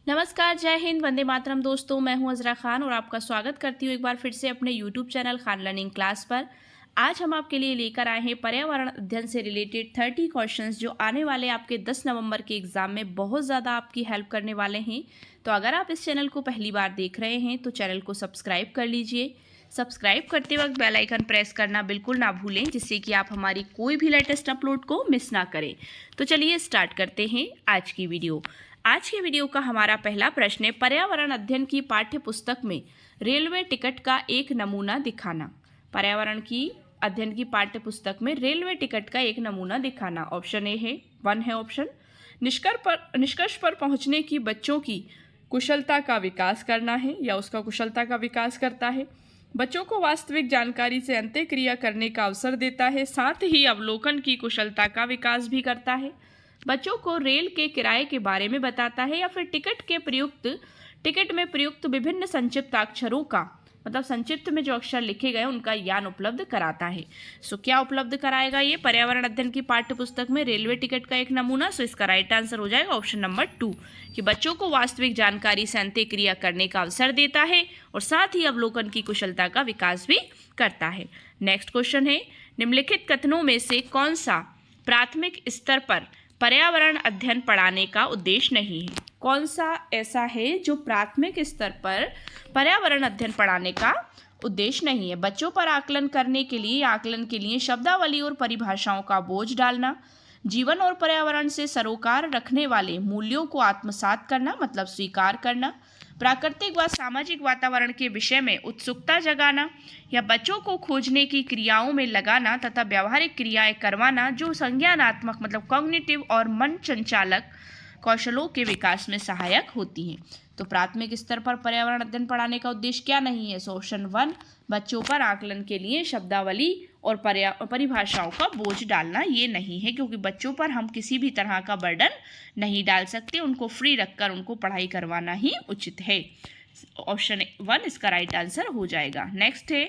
नमस्कार, जय हिंद, वंदे मातरम दोस्तों। मैं हूं अज़रा खान और आपका स्वागत करती हूं एक बार फिर से अपने YouTube channel Khan learning class पर। आज हम आपके लिए लेकर आए हैं पर्यावरण अध्ययन से रिलेटेड 30 क्वेश्चंस जो आने वाले आपके 10 नवंबर के एग्ज़ाम में बहुत ज़्यादा आपकी हेल्प करने वाले हैं। तो अगर आप इस चैनल को पहली बार देख रहे हैं तो चैनल को सब्सक्राइब कर लीजिए। सब्सक्राइब करते वक्त बेल आइकन प्रेस करना बिल्कुल ना भूलें, जिससे कि आप हमारी कोई भी लेटेस्ट अपलोड को मिस ना करें। तो चलिए स्टार्ट करते हैं आज की वीडियो। आज के वीडियो का हमारा पहला प्रश्न है, पर्यावरण अध्ययन की पाठ्य पुस्तक में रेलवे टिकट का एक नमूना दिखाना। पर्यावरण की अध्ययन की पाठ्य पुस्तक में रेलवे टिकट का एक नमूना दिखाना। ऑप्शन ए है 1 है ऑप्शन। निष्कर्ष पर पहुंचने की बच्चों की कुशलता का विकास करना है या उसका कुशलता का विकास करता है। बच्चों को वास्तविक जानकारी से अंत्यक्रिया करने का अवसर देता है, साथ ही अवलोकन की कुशलता का विकास भी करता है। बच्चों को रेल के किराए के बारे में बताता है या फिर टिकट में प्रयुक्त विभिन्न संक्षिप्ताक्षरों का मतलब संक्षिप्त में जो अक्षर लिखे गए उनका ज्ञान उपलब्ध कराता है। सो क्या उपलब्ध कराएगा ये पर्यावरण अध्ययन की पाठ्य पुस्तक में रेलवे टिकट का एक नमूना। सो इसका राइट आंसर हो जाएगा ऑप्शन नंबर 2 कि बच्चों को वास्तविक जानकारी से अंत्यक्रिया करने का अवसर देता है और साथ ही अवलोकन की कुशलता का विकास भी करता है। नेक्स्ट क्वेश्चन है, निम्नलिखित कथनों में से कौन सा प्राथमिक स्तर पर पर्यावरण अध्ययन पढ़ाने का उद्देश्य नहीं है? कौन सा ऐसा है जो प्राथमिक स्तर पर पर्यावरण अध्ययन पढ़ाने का उद्देश्य नहीं है? बच्चों पर आकलन के लिए शब्दावली और परिभाषाओं का बोझ डालना, जीवन और पर्यावरण से सरोकार रखने वाले मूल्यों को आत्मसात करना मतलब स्वीकार करना, प्राकृतिक व सामाजिक वातावरण के विषय में उत्सुकता जगाना या बच्चों को खोजने की क्रियाओं में लगाना तथा व्यावहारिक क्रियाएं करवाना जो संज्ञानात्मक मतलब कॉग्निटिव और मन संचालक कौशलों के विकास में सहायक होती हैं। तो प्राथमिक स्तर पर पर्यावरण अध्ययन पढ़ाने का उद्देश्य क्या नहीं है? ऑप्शन 1 बच्चों पर आकलन के लिए शब्दावली और परिभाषाओं का बोझ डालना ये नहीं है, क्योंकि बच्चों पर हम किसी भी तरह का बर्डन नहीं डाल सकते। उनको फ्री रखकर उनको पढ़ाई करवाना ही उचित है। ऑप्शन 1 इसका राइट आंसर हो जाएगा। नेक्स्ट है,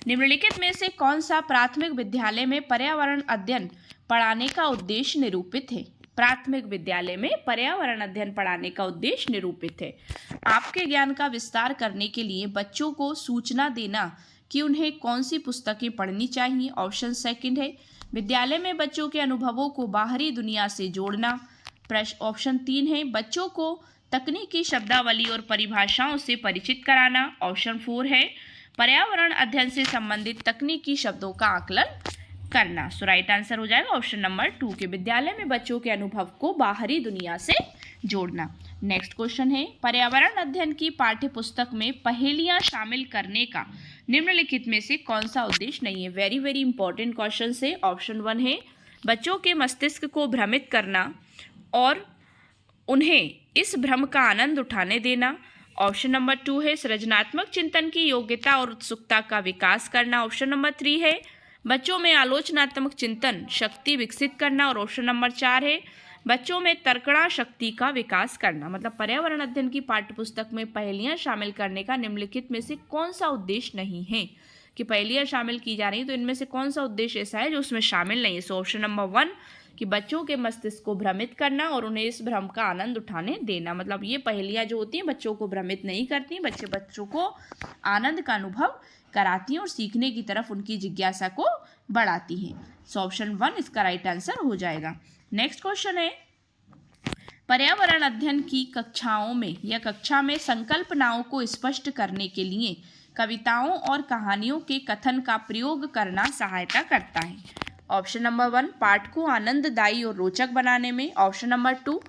निम्नलिखित में से कौन सा प्राथमिक विद्यालय में पर्यावरण अध्ययन पढ़ाने का उद्देश्य निरूपित है? प्राथमिक विद्यालय में पर्यावरण अध्ययन पढ़ाने का उद्देश्य निरूपित है। आपके ज्ञान का विस्तार करने के लिए बच्चों को सूचना देना कि उन्हें कौन सी पुस्तकें पढ़नी चाहिए। ऑप्शन सेकंड है, विद्यालय में बच्चों के अनुभवों को बाहरी दुनिया से जोड़ना। ऑप्शन 3 है, बच्चों को तकनीकी शब्दावली और परिभाषाओं से परिचित कराना। ऑप्शन 4 है, पर्यावरण अध्ययन से संबंधित तकनीकी शब्दों का आकलन करना। सो राइट आंसर हो जाएगा ऑप्शन नंबर 2 के विद्यालय में बच्चों के अनुभव को बाहरी दुनिया से जोड़ना। नेक्स्ट क्वेश्चन है, पर्यावरण अध्ययन की पाठ्य पुस्तक में पहेलियां शामिल करने का निम्नलिखित में से कौन सा उद्देश्य नहीं है? वेरी वेरी इंपॉर्टेंट क्वेश्चन है। ऑप्शन 1 है, बच्चों के मस्तिष्क को भ्रमित करना और उन्हें इस भ्रम का आनंद उठाने देना। ऑप्शन नंबर 2 है, सृजनात्मक चिंतन की योग्यता और उत्सुकता का विकास करना। ऑप्शन नंबर 3 है, बच्चों में आलोचनात्मक चिंतन शक्ति विकसित करना। और ऑप्शन नंबर 4 है, बच्चों में तर्कणा शक्ति का विकास करना। मतलब पर्यावरण अध्ययन की पाठ्यपुस्तक में पहेलियां शामिल करने का निम्नलिखित में से कौन सा उद्देश्य नहीं है? कि पहेलियां शामिल की जा रही हैं तो इनमें से कौन सा उद्देश्य ऐसा है जो उसमें शामिल नहीं है? सो ऑप्शन नंबर 1 कि बच्चों के मस्तिष्क को भ्रमित करना और उन्हें इस भ्रम का आनंद उठाने देना। मतलब ये पहेलियां जो होती हैं बच्चों को भ्रमित नहीं करती, बच्चों को आनंद का अनुभव कराती हैं और सीखने की तरफ उनकी जिज्ञासा को बढ़ाती हैं। सो ऑप्शन 1 इसका राइट आंसर हो जाएगा। नेक्स्ट क्वेश्चन है, पर्यावरण अध्ययन की कक्षाओं में या कक्षा में संकल्पनाओं को स्पष्ट करने के लिए कविताओं और कहानियों के कथन का प्रयोग करना सहायता करता है। ऑप्शन नंबर 1 पाठ को आनंददायी और रोचक बनाने में। ऑप्शन नंबर 2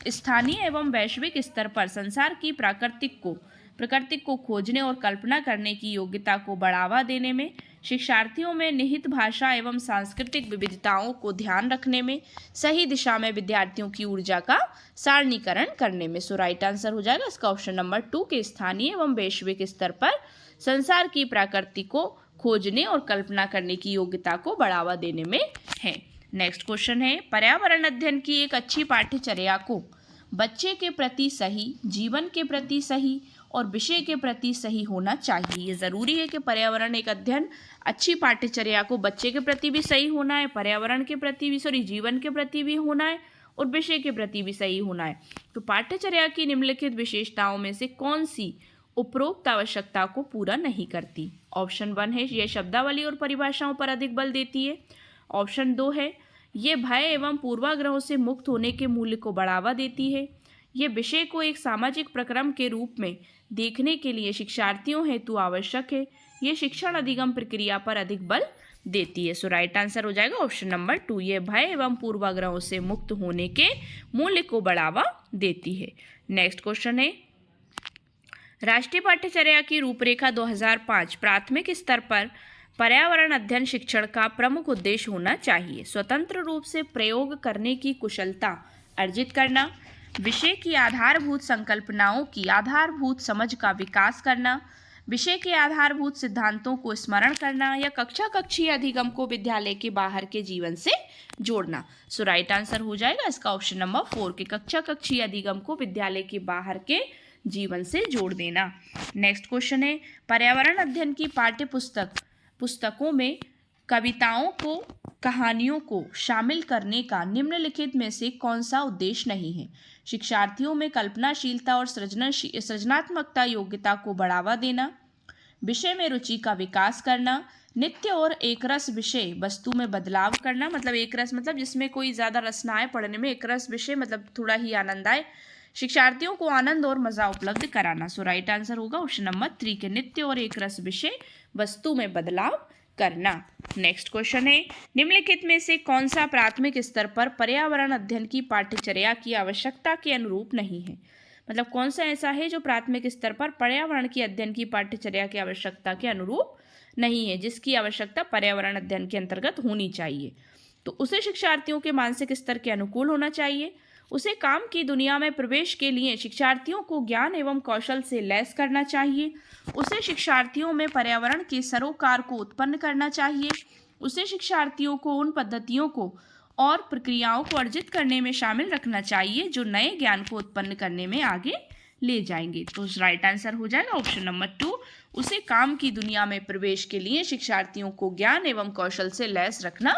स्थानीय एवं वैश्विक स्तर पर संसार की प्रकृति को खोजने और कल्पना करने की योग्यता को बढ़ावा देने में। शिक्षार्थियों में निहित भाषा एवं सांस्कृतिक विविधताओं को ध्यान रखने में। सही दिशा में विद्यार्थियों की ऊर्जा का सारणीकरण करने में। सो राइट आंसर हो जाएगा इसका ऑप्शन नंबर 2 के स्थानीय एवं वैश्विक स्तर पर संसार की प्रकृति को खोजने और कल्पना करने की योग्यता को बढ़ावा देने में है। नेक्स्ट क्वेश्चन है, पर्यावरण अध्ययन की एक अच्छी पाठ्यचर्या को बच्चे के प्रति सही, जीवन के प्रति सही और विषय के प्रति सही होना चाहिए। ये ज़रूरी है कि पर्यावरण एक अध्ययन अच्छी पाठ्यचर्या को बच्चे के प्रति भी सही होना है, पर्यावरण के प्रति भी जीवन के प्रति भी होना है और विषय के प्रति भी सही होना है। तो पाठ्यचर्या की निम्नलिखित विशेषताओं में से कौन सी उपरोक्त आवश्यकता को पूरा नहीं करती? ऑप्शन 1 है यह शब्दावली और परिभाषाओं पर अधिक बल देती है। ऑप्शन 2 है ये भय एवं पूर्वाग्रहों से मुक्त होने के मूल्य को बढ़ावा देती है। ये विषय को एक सामाजिक प्रक्रम के रूप में देखने के लिए शिक्षार्थियों हेतु आवश्यक है। ये शिक्षण अधिगम प्रक्रिया पर अधिक बल देती है। सो राइट आंसर हो जाएगा ऑप्शन नंबर 2, ये भय एवं पूर्वाग्रहों से मुक्त होने के मूल्य को बढ़ावा देती है। नेक्स्ट क्वेश्चन है राष्ट्रीय पाठ्यचर्या की रूपरेखा 2005 प्राथमिक स्तर पर पर्यावरण अध्ययन शिक्षण का प्रमुख उद्देश्य होना चाहिए। स्वतंत्र रूप से प्रयोग करने की कुशलता अर्जित करना, विषय की आधारभूत संकल्पनाओं की आधारभूत समझ का विकास करना, विषय के आधारभूत सिद्धांतों को स्मरण करना या कक्षा कक्षीय अधिगम को विद्यालय के बाहर के जीवन से जोड़ना। सो राइट आंसर हो जाएगा इसका ऑप्शन नंबर 4 के कक्षा कक्षीय अधिगम को विद्यालय के बाहर के जीवन से जोड़ देना। नेक्स्ट क्वेश्चन है पर्यावरण अध्ययन की पुस्तकों में कविताओं को कहानियों को शामिल करने का निम्नलिखित में से कौन सा उद्देश्य नहीं है? शिक्षार्थियों में कल्पनाशीलता और सृजनात्मकता योग्यता को बढ़ावा देना, विषय में रुचि का विकास करना, नित्य और एकरस विषय वस्तु में बदलाव करना, मतलब एकरस मतलब जिसमें कोई ज़्यादा रस ना आए पढ़ने में, एकरस विषय मतलब थोड़ा ही आनंद आए, शिक्षार्थियों को आनंद और मजा उपलब्ध कराना। सो राइट आंसर होगा ऑप्शन नंबर 3 के नित्य और एकरस विषय वस्तु में बदलाव करना। नेक्स्ट क्वेश्चन है निम्नलिखित में से कौन सा प्राथमिक स्तर पर पर्यावरण अध्ययन की पाठ्यचर्या की आवश्यकता के अनुरूप नहीं है? मतलब कौन सा ऐसा है जो प्राथमिक स्तर पर पर्यावरण की अध्ययन की पाठ्यचर्या की आवश्यकता के अनुरूप नहीं है, जिसकी आवश्यकता पर्यावरण अध्ययन के अंतर्गत होनी चाहिए? तो उसे शिक्षार्थियों के मानसिक स्तर के अनुकूल होना चाहिए, उसे काम की दुनिया में प्रवेश के लिए शिक्षार्थियों को ज्ञान एवं कौशल से लैस करना चाहिए, उसे शिक्षार्थियों में पर्यावरण के सरोकार को उत्पन्न करना चाहिए, उसे शिक्षार्थियों को उन पद्धतियों को और प्रक्रियाओं को अर्जित करने में शामिल रखना चाहिए जो नए ज्ञान को उत्पन्न करने में आगे ले जाएंगे। तो राइट आंसर हो जाएगा ऑप्शन नंबर 2, उसे काम की दुनिया में प्रवेश के लिए शिक्षार्थियों को ज्ञान एवं कौशल से लैस रखना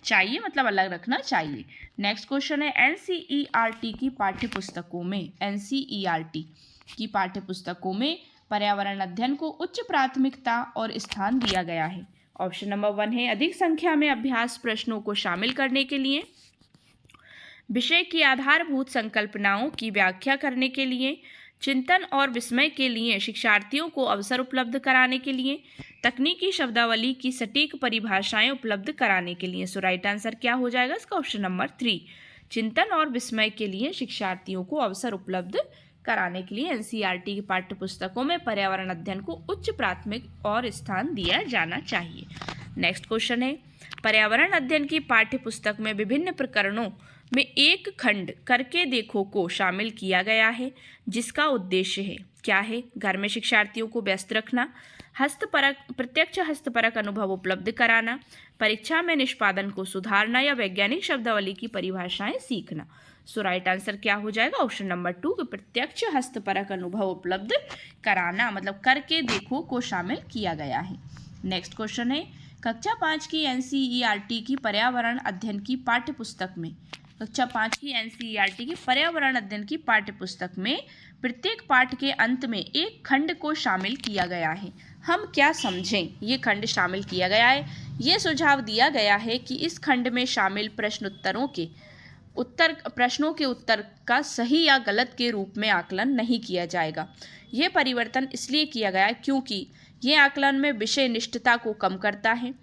चाहिए, मतलब अलग रखना चाहिए। नेक्स्ट क्वेश्चन है एनसीईआरटी की पाठ्यपुस्तकों में पर्यावरण अध्ययन को उच्च प्राथमिकता और स्थान दिया गया है। ऑप्शन नंबर 1 है अधिक संख्या में अभ्यास प्रश्नों को शामिल करने के लिए, विषय की आधारभूत संकल्पनाओं की व्याख्या करने के लिए, चिंतन और विस्मय के लिए शिक्षार्थियों को अवसर उपलब्ध कराने के लिए, तकनीकी शब्दावली की सटीक परिभाषाएं उपलब्ध कराने के लिए। सो राइट आंसर क्या हो जाएगा इसका ऑप्शन नंबर 3, चिंतन और विस्मय के लिए शिक्षार्थियों को अवसर उपलब्ध कराने के लिए एनसीईआरटी की पाठ्यपुस्तकों में पर्यावरण अध्ययन को उच्च प्राथमिक और स्थान दिया जाना चाहिए। नेक्स्ट क्वेश्चन है पर्यावरण अध्ययन की पाठ्यपुस्तक में विभिन्न प्रकरणों में एक खंड करके देखो को शामिल किया गया है, जिसका उद्देश्य है क्या है? घर में शिक्षार्थियों को व्यस्त रखना, प्रत्यक्ष हस्तपरक अनुभव उपलब्ध कराना, परीक्षा में निष्पादन को सुधारना या वैज्ञानिक शब्दावली की परिभाषाएं सीखना। सो राइट आंसर क्या हो जाएगा ऑप्शन नंबर 2 कि प्रत्यक्ष हस्तपरक अनुभव उपलब्ध कराना, मतलब करके देखो को शामिल किया गया है। नेक्स्ट क्वेश्चन है कक्षा 5 की एनसीईआरटी की पर्यावरण अध्ययन की पाठ्यपुस्तक में पर्यावरण अध्ययन की पाठ्यपुस्तक में प्रत्येक पाठ के अंत में एक खंड को शामिल किया गया है। हम क्या समझें? ये खंड शामिल किया गया है, ये सुझाव दिया गया है कि इस खंड में शामिल प्रश्नों के उत्तर का सही या गलत के रूप में आकलन नहीं किया जाएगा। यह परिवर्तन इसलिए किया गया क्योंकि ये आकलन में विषय निष्ठता को कम करता है।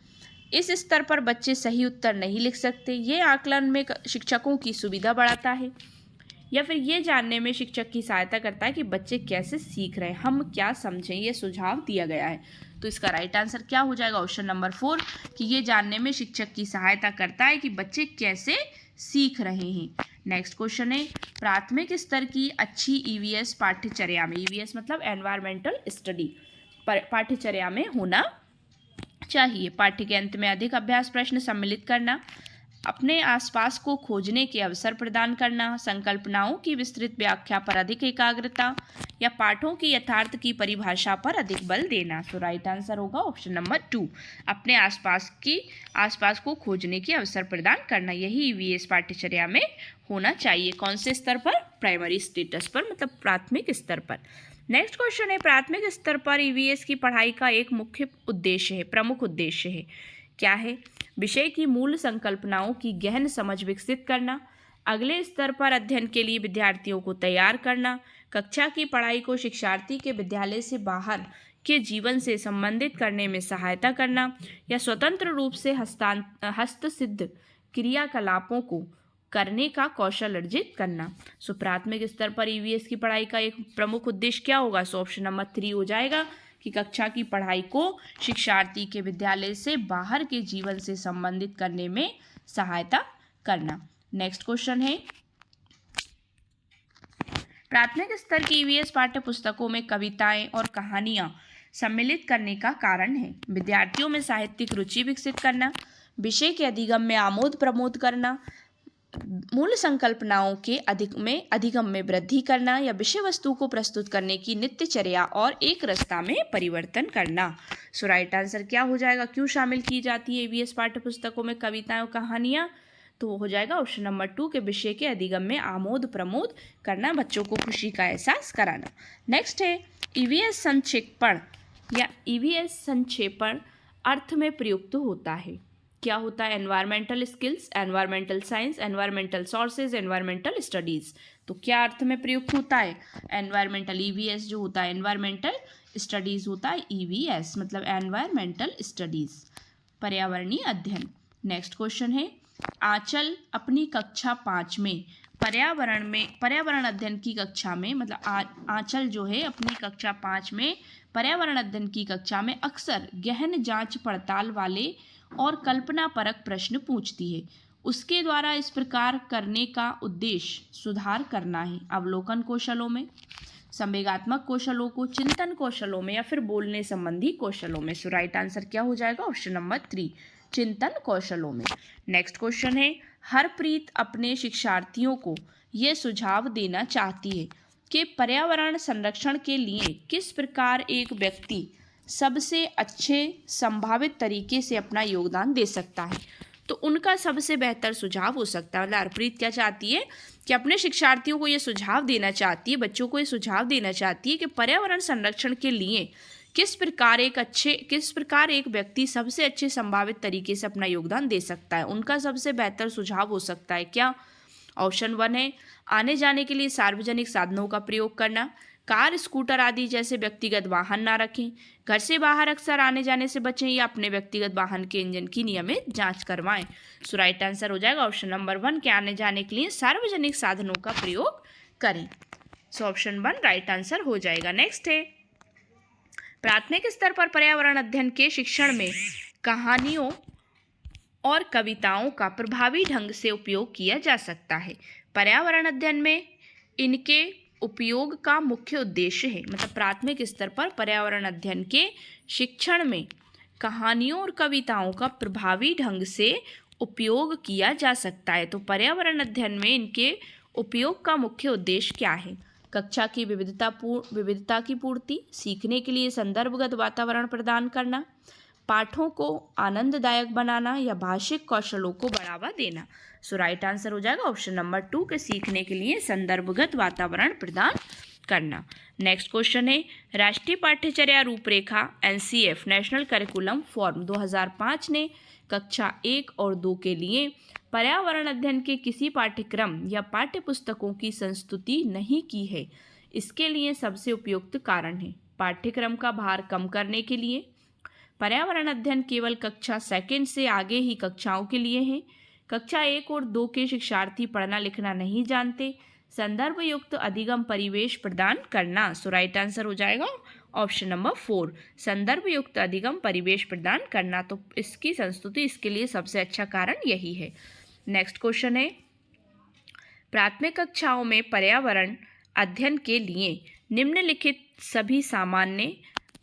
इस स्तर पर बच्चे सही उत्तर नहीं लिख सकते। ये आकलन में शिक्षकों की सुविधा बढ़ाता है या फिर ये जानने में शिक्षक की सहायता करता है कि बच्चे कैसे सीख रहे हैं, हम क्या समझें, ये सुझाव दिया गया है। तो इसका राइट आंसर क्या हो जाएगा ऑप्शन नंबर 4 कि ये जानने में शिक्षक की सहायता करता है कि बच्चे कैसे सीख रहे हैं। नेक्स्ट क्वेश्चन है प्राथमिक स्तर की अच्छी ईवीएस पाठ्यचर्या में, ईवीएस मतलब एनवायरमेंटल स्टडी, पाठ्यचर्या में होना चाहिए। पाठ्य के अंत में अधिक अभ्यास प्रश्न सम्मिलित करना, अपने आसपास को खोजने के अवसर प्रदान करना, संकल्पनाओं की विस्तृत व्याख्या पर अधिक एकाग्रता, या पाठों की यथार्थ की परिभाषा पर अधिक बल देना। सो राइट आंसर होगा ऑप्शन नंबर 2, अपने आसपास को खोजने के अवसर प्रदान करना। यही ईवीएस पाठ्यचर्या में होना चाहिए। कौन से स्तर पर? प्राइमरी स्टेटस पर, मतलब प्राथमिक स्तर पर। नेक्स्ट क्वेश्चन है, प्राथमिक स्तर पर ईवीएस की पढ़ाई का एक मुख्य उद्देश्य है, प्रमुख उद्देश्य है, क्या है? विषय की मूल संकल्पनाओं की गहन समझ विकसित करना, अगले स्तर पर अध्ययन के लिए विद्यार्थियों को तैयार करना, कक्षा की पढ़ाई को शिक्षार्थी के विद्यालय से बाहर के जीवन से संबंधित करने में सहायता करना, या स्वतंत्र रूप से हस्तसिद्ध क्रियाकलापों को करने का कौशल अर्जित करना। सो प्राथमिक स्तर पर ईवीएस की पढ़ाई का एक प्रमुख उद्देश्य क्या होगा? सो ऑप्शन नंबर 3 हो जाएगा कि कक्षा की पढ़ाई को शिक्षार्थी के विद्यालय से बाहर के जीवन से संबंधित करने में सहायता करना। नेक्स्ट क्वेश्चन है, प्राथमिक स्तर की ईवीएस पाठ्य पुस्तकों में कविताएं और कहानियां सम्मिलित करने का कारण है विद्यार्थियों में साहित्यिक रुचि विकसित करना, विषय के अधिगम में आमोद प्रमोद करना, मूल संकल्पनाओं के अधिगम में वृद्धि करना, या विषय वस्तु को प्रस्तुत करने की नित्यचर्या और एक रसता में परिवर्तन करना। सो राइट आंसर क्या हो जाएगा? क्यों शामिल की जाती है ईवीएस पाठ्य पुस्तकों में कविताएं और कहानियां? तो हो जाएगा ऑप्शन नंबर 2 के विषय के अधिगम में आमोद प्रमोद करना, बच्चों को खुशी का एहसास कराना। नेक्स्ट है, ईवीएस संक्षेपण या ईवीएस संक्षेपण अर्थ में प्रयुक्त होता है, क्या होता है? Environmental skills, environmental science, environmental sources, environmental studies. तो क्या अर्थ में प्रयुक्त होता है? एनवायरमेंटल, ईवीएस जो होता है एनवायरमेंटल, स्टडीज होता है ईवीएस, मतलब एनवायरमेंटल स्टडीज, पर्यावरणीय अध्ययन। नेक्स्ट क्वेश्चन है, आंचल अपनी कक्षा 5 में पर्यावरण अध्ययन की कक्षा में, मतलब आंचल जो है अपनी कक्षा 5 में पर्यावरण अध्ययन की कक्षा में अक्सर गहन जांच पड़ताल वाले और कल्पना परक प्रश्न पूछती है। उसके द्वारा इस प्रकार करने का उद्देश्य सुधार करना है अवलोकन कौशलों में, संवेगात्मक कौशलों को चिंतन कौशलों में, या फिर बोलने संबंधी कौशलों में। सो राइट आंसर क्या हो जाएगा? ऑप्शन नंबर 3, चिंतन कौशलों में। नेक्स्ट क्वेश्चन है, हरप्रीत अपने शिक्षार्थियों को यह सुझाव देना चाहती है कि पर्यावरण संरक्षण के लिए किस प्रकार एक व्यक्ति सबसे अच्छे संभावित तरीके से अपना योगदान दे सकता है। तो उनका सबसे बेहतर सुझाव हो सकता है, मतलब हरप्रीत क्या चाहती है कि अपने शिक्षार्थियों को ये सुझाव देना चाहती है, बच्चों को ये सुझाव देना चाहती है कि पर्यावरण संरक्षण के लिए किस प्रकार एक व्यक्ति सबसे अच्छे संभावित तरीके से अपना योगदान दे सकता है। उनका सबसे बेहतर सुझाव हो सकता है क्या? ऑप्शन 1 है, आने जाने के लिए सार्वजनिक साधनों का प्रयोग करना, कार, स्कूटर आदि जैसे व्यक्तिगत वाहन ना रखें, घर से बाहर अक्सर आने जाने से बचें, या अपने व्यक्तिगत वाहन के इंजन की नियमित जांच करवाएं। सो राइट आंसर हो जाएगा ऑप्शन नंबर 1 के आने जाने के लिए सार्वजनिक साधनों का प्रयोग करें। सो ऑप्शन 1 राइट आंसर हो जाएगा। नेक्स्ट है, प्राथमिक स्तर पर पर्यावरण अध्ययन के शिक्षण में कहानियों और कविताओं का प्रभावी ढंग से उपयोग किया जा सकता है। पर्यावरण अध्ययन में इनके उपयोग का मुख्य उद्देश्य है, मतलब प्राथमिक स्तर पर पर्यावरण अध्ययन के शिक्षण में कहानियों और कविताओं का प्रभावी ढंग से उपयोग किया जा सकता है। तो पर्यावरण अध्ययन में इनके उपयोग का मुख्य उद्देश्य क्या है? कक्षा की विविधता की पूर्ति, सीखने के लिए संदर्भगत वातावरण प्रदान करना, पाठों को आनंददायक बनाना, या भाषिक कौशलों को बढ़ावा देना। सो राइट आंसर हो जाएगा ऑप्शन नंबर 2 के सीखने के लिए संदर्भगत वातावरण प्रदान करना। नेक्स्ट क्वेश्चन है, राष्ट्रीय पाठ्यचर्या रूपरेखा एनसीएफ नेशनल करिकुलम फॉर्म 2005 ने कक्षा 1 और 2 के लिए पर्यावरण अध्ययन के किसी पाठ्यक्रम या पाठ्य पुस्तकों की संस्तुति नहीं की है। इसके लिए सबसे उपयुक्त कारण है, पाठ्यक्रम का भार कम करने के लिए, पर्यावरण अध्ययन केवल कक्षा 2 से आगे ही कक्षाओं के लिए है, कक्षा 1 और 2 के शिक्षार्थी पढ़ना लिखना नहीं जानते, संदर्भ युक्त अधिगम परिवेश प्रदान करना। सो राइट आंसर हो जाएगा ऑप्शन नंबर 4, संदर्भ युक्त अधिगम परिवेश प्रदान करना। तो इसकी संस्तुति, इसके लिए सबसे अच्छा कारण यही है। नेक्स्ट क्वेश्चन है, प्राथमिक कक्षाओं में पर्यावरण अध्ययन के लिए निम्नलिखित सभी सामान्य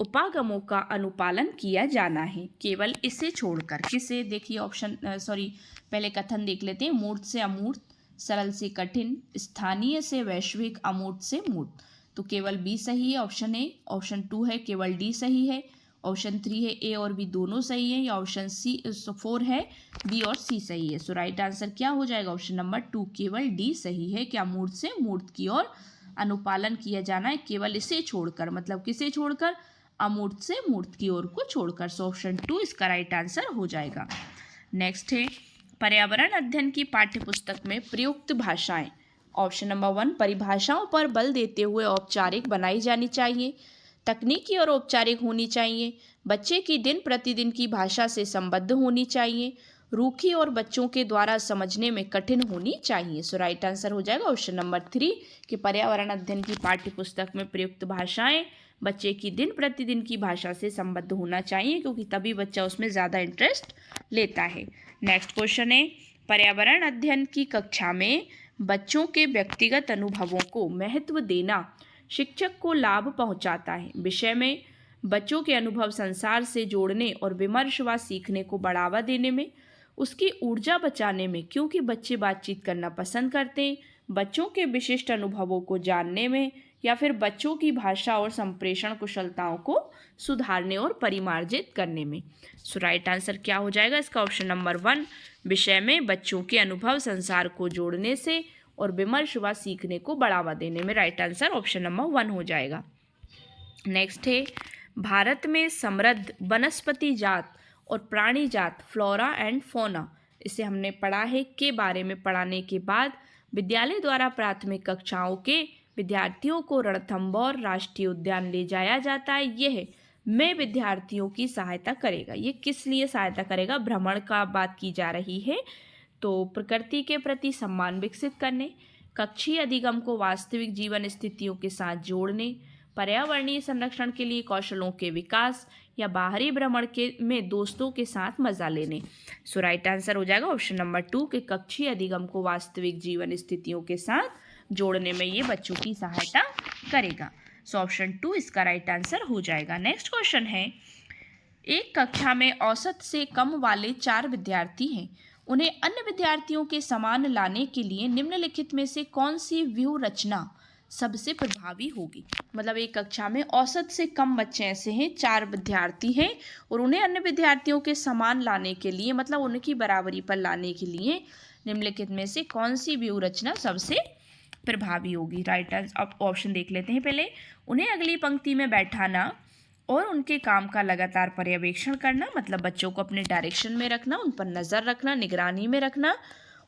उपागमों का अनुपालन किया जाना है, केवल इसे छोड़कर। किसे? देखिए ऑप्शन पहले कथन देख लेते हैं। मूर्त से अमूर्त, सरल से कठिन, स्थानीय से वैश्विक, अमूर्त से मूर्त। तो केवल बी सही है, ऑप्शन ए। ऑप्शन 2 है केवल डी सही है। ऑप्शन 3 है ए और बी दोनों सही है, या ऑप्शन 4 है बी और सी सही है। सो राइट आंसर क्या हो जाएगा? ऑप्शन नंबर 2 केवल डी सही है। क्या? मूर्त से मूर्त की ओर अनुपालन किया जाना है, केवल इसे छोड़कर। मतलब किसे छोड़कर? अमूर्त से मूर्त की ओर को छोड़कर। सो ऑप्शन 2 इसका राइट आंसर हो जाएगा। नेक्स्ट है पर्यावरण अध्ययन की पाठ्यपुस्तक में प्रयुक्त भाषाएं। ऑप्शन नंबर 1 परिभाषाओं पर बल देते हुए औपचारिक बनाई जानी चाहिए, तकनीकी और औपचारिक होनी चाहिए, बच्चे की दिन प्रतिदिन की भाषा से संबद्ध होनी चाहिए, रूखी और बच्चों के द्वारा समझने में कठिन होनी चाहिए। सो राइट आंसर हो जाएगा ऑप्शन नंबर 3 कि पर्यावरण अध्ययन की पाठ्यपुस्तक में प्रयुक्त भाषाएं बच्चे की दिन प्रतिदिन की भाषा से संबद्ध होना चाहिए, क्योंकि तभी बच्चा उसमें ज़्यादा इंटरेस्ट लेता है। नेक्स्ट क्वेश्चन है पर्यावरण अध्ययन की कक्षा में बच्चों के व्यक्तिगत अनुभवों को महत्व देना शिक्षक को लाभ पहुंचाता है। विषय में बच्चों के अनुभव संसार से जोड़ने और विमर्श व सीखने को बढ़ावा देने में, उसकी ऊर्जा बचाने में, क्योंकि बच्चे बातचीत करना पसंद करते हैं, बच्चों के विशिष्ट अनुभवों को जानने में, या फिर बच्चों की भाषा और संप्रेषण कुशलताओं को सुधारने और परिमार्जित करने में। सो राइट आंसर क्या हो जाएगा इसका? ऑप्शन नंबर 1 विषय में बच्चों के अनुभव संसार को जोड़ने से और विमर्श व सीखने को बढ़ावा देने में। राइट आंसर ऑप्शन नंबर 1 हो जाएगा। नेक्स्ट है भारत में समृद्ध वनस्पति जात और प्राणी जात फ्लोरा एंड फौना, इसे हमने पढ़ा है, के बारे में पढ़ाने के बाद विद्यालय द्वारा प्राथमिक कक्षाओं के विद्यार्थियों को रणथंभौर राष्ट्रीय उद्यान ले जाया जाता है। यह में विद्यार्थियों की सहायता करेगा। ये किस लिए सहायता करेगा? भ्रमण का बात की जा रही है, तो प्रकृति के प्रति सम्मान विकसित करने, कक्षीय अधिगम को वास्तविक जीवन स्थितियों के साथ जोड़ने, पर्यावरणीय संरक्षण के लिए कौशलों के विकास, या बाहरी भ्रमण के में दोस्तों के साथ मजा लेने। सो राइट आंसर हो जाएगा ऑप्शन नंबर 2 के कक्षीय अधिगम को वास्तविक जीवन स्थितियों के साथ जोड़ने में ये बच्चों की सहायता करेगा। सो ऑप्शन 2 इसका राइट आंसर हो जाएगा। नेक्स्ट क्वेश्चन है एक कक्षा में औसत से कम वाले 4 विद्यार्थी हैं, उन्हें अन्य विद्यार्थियों के समान लाने के लिए निम्नलिखित में से कौन सी व्यूह रचना सबसे प्रभावी होगी? मतलब एक कक्षा में औसत से कम बच्चे ऐसे हैं, 4 विद्यार्थी हैं, और उन्हें अन्य विद्यार्थियों के समान लाने के लिए, मतलब उनकी बराबरी पर लाने के लिए निम्नलिखित में से कौन सी व्यूह रचना सबसे प्रभावी होगी? राइट आंसर ऑप्शन देख लेते हैं पहले। उन्हें अगली पंक्ति में बैठाना और उनके काम का लगातार पर्यवेक्षण करना, मतलब बच्चों को अपने डायरेक्शन में रखना, उन पर नज़र रखना, निगरानी में रखना,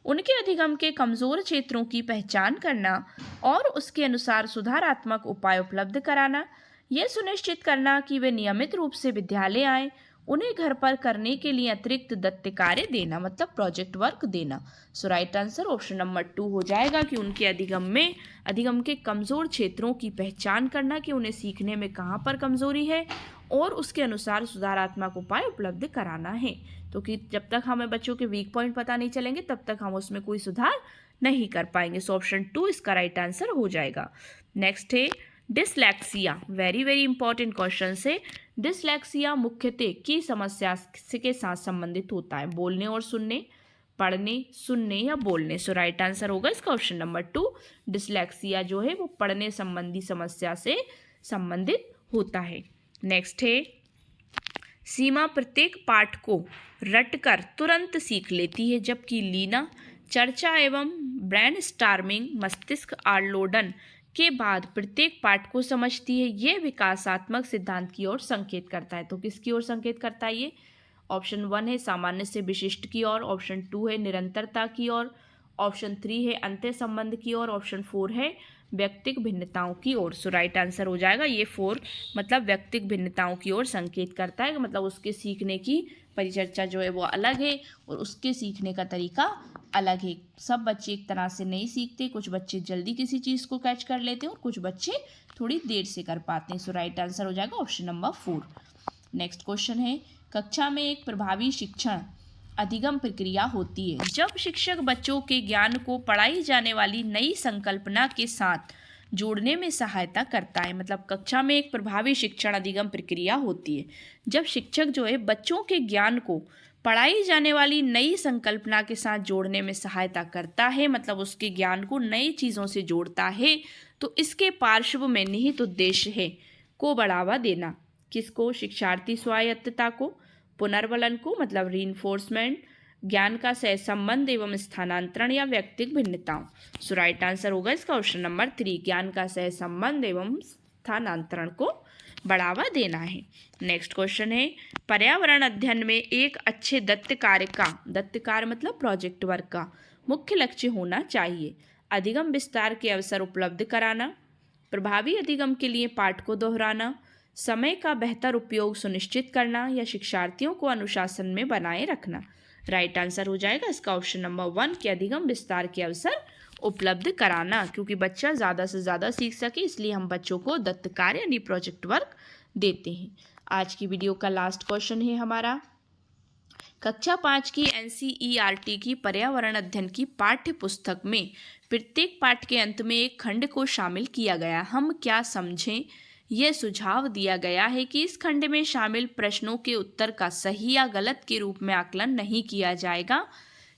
उनके अधिगम के कमज़ोर क्षेत्रों की पहचान करना और उसके अनुसार सुधारात्मक उपाय उपलब्ध कराना, यह सुनिश्चित करना कि वे नियमित रूप से विद्यालय आएँ, उन्हें घर पर करने के लिए अतिरिक्त दत्त कार्य देना, मतलब प्रोजेक्ट वर्क देना। सो राइट आंसर ऑप्शन नंबर 2 हो जाएगा कि उनके अधिगम के कमज़ोर क्षेत्रों की पहचान करना कि उन्हें सीखने में कहाँ पर कमज़ोरी है और उसके अनुसार सुधारात्मक उपाय उपलब्ध कराना है। तो कि जब तक हमें बच्चों के वीक पॉइंट पता नहीं चलेंगे तब तक हम उसमें कोई सुधार नहीं कर पाएंगे। सो ऑप्शन 2 इसका राइट आंसर हो जाएगा। नेक्स्ट है dyslexia, very very important question से। डिसलेक्सिया मुख्यतः की समस्या के साथ संबंधित होता है, बोलने और सुनने, पढ़ने, सुनने या बोलने। सो राइट आंसर होगा इसका ऑप्शन नंबर 2। डिसलेक्सिया जो है वो पढ़ने संबंधी समस्या से संबंधित होता है। नेक्स्ट है सीमा प्रत्येक पाठ को रटकर तुरंत सीख लेती है, जबकि लीना चर्चा एवं ब्रेनस्टॉर्मिंग मस्तिष्क आलोडन के बाद प्रत्येक पाठ को समझती है। यह विकासात्मक सिद्धांत की ओर संकेत करता है। तो किसकी ओर संकेत करता है ये? ऑप्शन 1 है सामान्य से विशिष्ट की ओर, ऑप्शन 2 है निरंतरता की ओर, ऑप्शन 3 है अंत्य संबंध की ओर, ऑप्शन 4 है व्यक्तिक भिन्नताओं की ओर। सो राइट आंसर हो जाएगा ये 4, मतलब व्यक्तिक भिन्नताओं की ओर संकेत करता है, मतलब उसके सीखने की परिचर्चा जो है वो अलग है और उसके सीखने का तरीका अलग है। सब बच्चे एक तरह से नहीं सीखते, कुछ बच्चे जल्दी किसी चीज़ को कैच कर लेते हैं और कुछ बच्चे थोड़ी देर से कर पाते हैं। सो राइट आंसर हो जाएगा ऑप्शन नंबर 4। नेक्स्ट क्वेश्चन है कक्षा में एक प्रभावी शिक्षण अधिगम प्रक्रिया होती है जब शिक्षक बच्चों के ज्ञान को पढ़ाई जाने वाली नई संकल्पना के साथ जोड़ने में सहायता करता है। मतलब कक्षा में एक प्रभावी शिक्षण अधिगम प्रक्रिया होती है जब शिक्षक जो है बच्चों के ज्ञान को पढ़ाई जाने वाली नई संकल्पना के साथ जोड़ने में सहायता करता है, मतलब उसके ज्ञान को नई चीज़ों से जोड़ता है। तो इसके पार्श्व में निहित उद्देश्य है को बढ़ावा देना। किसको? शिक्षार्थी स्वायत्तता को, पुनर्बलन को मतलब रीइंफोर्समेंट, ज्ञान का सहसंबंध एवं स्थानांतरण या व्यक्तिगत भिन्नताओं। सो राइट आंसर होगा इसका ऑप्शन नंबर 3, ज्ञान का सहसंबंध एवं स्थानांतरण को बढ़ावा देना है। नेक्स्ट क्वेश्चन है, पर्यावरण अध्ययन में एक अच्छे दत्त कार्य मतलब प्रोजेक्ट वर्क का मुख्य लक्ष्य होना चाहिए अधिगम विस्तार के अवसर उपलब्ध कराना, प्रभावी अधिगम के लिए पाठ को दोहराना, समय का बेहतर उपयोग सुनिश्चित करना या शिक्षार्थियों को अनुशासन में बनाए रखना। राइट आंसर हो जाएगा इसका ऑप्शन नंबर 1 कि अधिगम विस्तार के अवसर उपलब्ध कराना, क्योंकि बच्चा ज़्यादा से ज़्यादा सीख सके इसलिए हम बच्चों को दत्त कार्य यानी प्रोजेक्ट वर्क देते हैं। आज की वीडियो का लास्ट क्वेश्चन है हमारा, कक्षा 5 की NCERT की पर्यावरण अध्ययन की पाठ्य पुस्तक में प्रत्येक पाठ के अंत में एक खंड को शामिल किया गया। हम क्या समझें? यह सुझाव दिया गया है कि इस खंड में शामिल प्रश्नों के उत्तर का सही या गलत के रूप में आकलन नहीं किया जाएगा।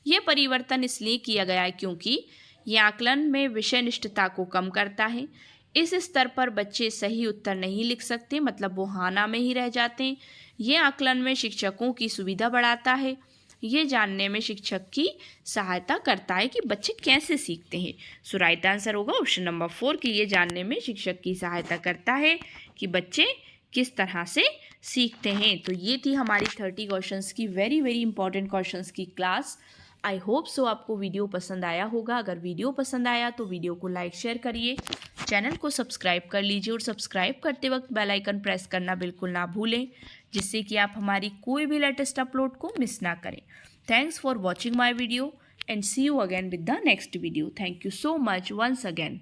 यह परिवर्तन इसलिए किया गया है क्योंकि यह आकलन में विषय निष्ठता को कम करता है। इस स्तर पर बच्चे सही उत्तर नहीं लिख सकते, मतलब वो हाना में ही रह जाते हैं। यह आकलन में शिक्षकों की सुविधा बढ़ाता है। ये जानने में शिक्षक की सहायता करता है कि बच्चे कैसे सीखते हैं। सो राइट आंसर होगा ऑप्शन नंबर 4 कि ये जानने में शिक्षक की सहायता करता है कि बच्चे किस तरह से सीखते हैं। तो ये थी हमारी 30 क्वेश्चंस की वेरी इंपॉर्टेंट क्वेश्चंस की क्लास। आई होप सो आपको वीडियो पसंद आया होगा। अगर वीडियो पसंद आया तो वीडियो को लाइक शेयर करिए, चैनल को सब्सक्राइब कर लीजिए और सब्सक्राइब करते वक्त बेल आइकन प्रेस करना बिल्कुल ना भूलें, जिससे कि आप हमारी कोई भी लेटेस्ट अपलोड को मिस ना करें। Thanks for watching my video and see you again with the next video. Thank you so much once again.